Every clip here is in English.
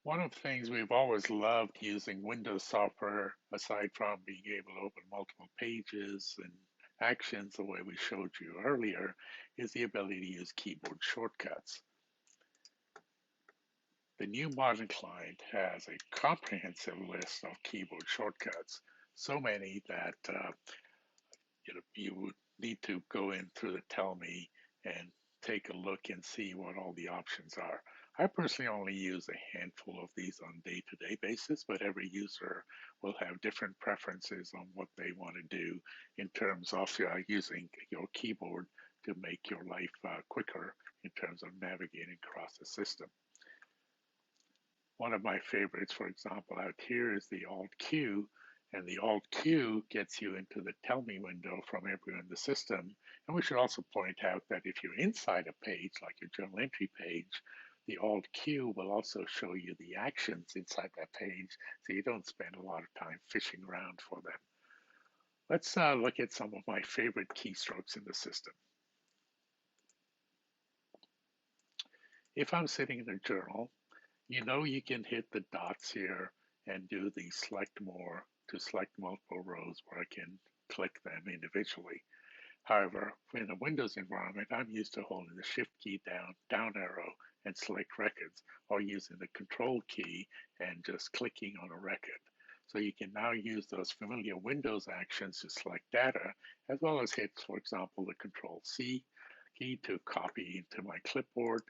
One of the things we've always loved using Windows software, aside from being able to open multiple pages and actions the way we showed you earlier, is the ability to use keyboard shortcuts. The new modern client has a comprehensive list of keyboard shortcuts, so many that you would need to go in through the Tell Me and take a look and see what all the options are. I personally only use a handful of these on a day-to-day basis, but every user will have different preferences on what they want to do in terms of using your keyboard to make your life quicker in terms of navigating across the system. One of my favorites, for example, out here is the Alt Q, and the Alt Q gets you into the Tell Me window from everywhere in the system. And we should also point out that if you're inside a page, like your journal entry page, the Alt Q will also show you the actions inside that page, so you don't spend a lot of time fishing around for them. Let's look at some of my favorite keystrokes in the system. If I'm sitting in a journal, you know you can hit the dots here and do the select more to select multiple rows where I can click them individually. However, in a Windows environment, I'm used to holding the Shift key down arrow, and select records, or using the Control key and just clicking on a record. So you can now use those familiar Windows actions to select data, as well as hit, for example, the Control C key to copy into my clipboard,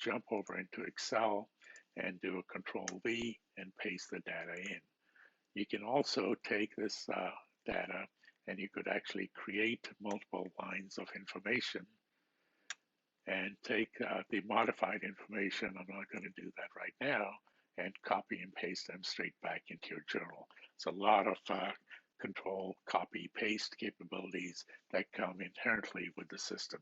jump over into Excel, and do a Control V and paste the data in. You can also take this data and you could actually create multiple lines of information and take the modified information, I'm not going to do that right now, and copy and paste them straight back into your journal. It's a lot of control, copy, paste capabilities that come inherently with the system.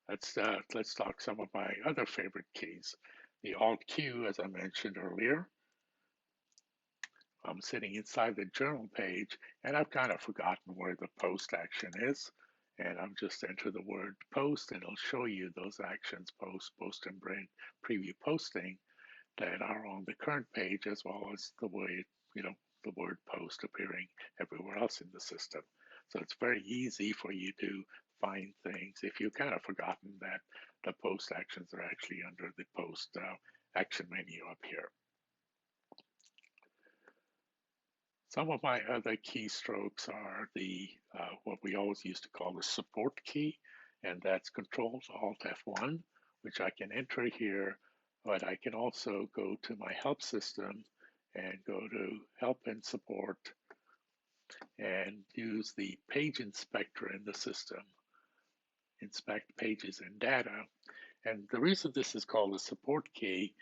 Let's talk some of my other favorite keys. The Alt Q, as I mentioned earlier, I'm sitting inside the journal page and I've kind of forgotten where the post action is. And I'm just enter the word post and it'll show you those actions, post and preview posting that are on the current page, as well as the way, the word post appearing everywhere else in the system. So it's very easy for you to find things if you've kind of forgotten that the post actions are actually under the post action menu up here. Some of my other keystrokes are the what we always used to call the support key, and that's Control Alt F1, which I can enter here, but I can also go to my help system and go to help and support and use the page inspector in the system, inspect pages and data. And the reason this is called a support key,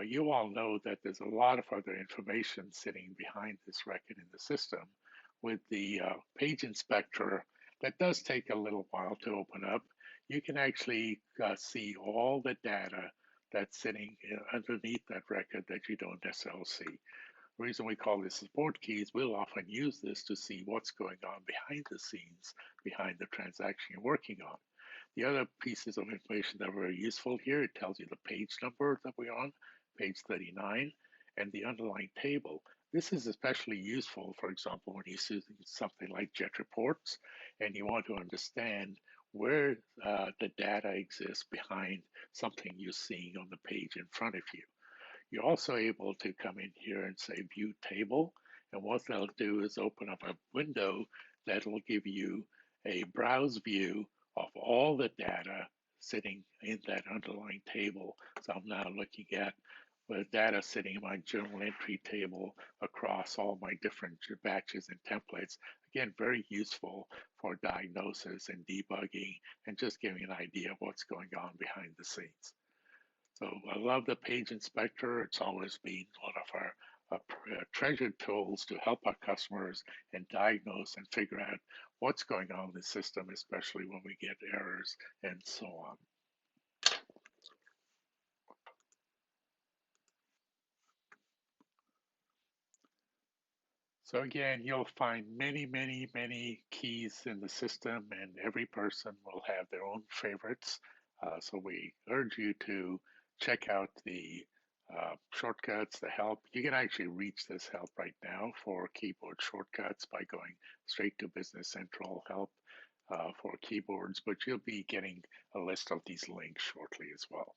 you all know that there's a lot of other information sitting behind this record in the system. With the page inspector, that does take a little while to open up. You can actually see all the data that's sitting underneath that record that you don't necessarily see. The reason we call this support keys, we'll often use this to see what's going on behind the scenes, behind the transaction you're working on. The other pieces of information that are very useful here, it tells you the page number that we're on, page 39, and the underlying table. This is especially useful, for example, when you're using something like Jet Reports and you want to understand where the data exists behind something you're seeing on the page in front of you. You're also able to come in here and say View Table, and what they'll do is open up a window that will give you a browse view of all the data sitting in that underlying table. So I'm now looking at the data sitting in my journal entry table across all my different batches and templates. Again, very useful for diagnosis and debugging and just giving an idea of what's going on behind the scenes. So I love the page inspector. It's always been one of our treasured tools to help our customers and diagnose and figure out what's going on in the system, especially when we get errors and so on. So again, you'll find many, many, many keys in the system, and every person will have their own favorites. So we urge you to check out the shortcuts, the help. You can actually reach this help right now for keyboard shortcuts by going straight to Business Central help for keyboards, but you'll be getting a list of these links shortly as well.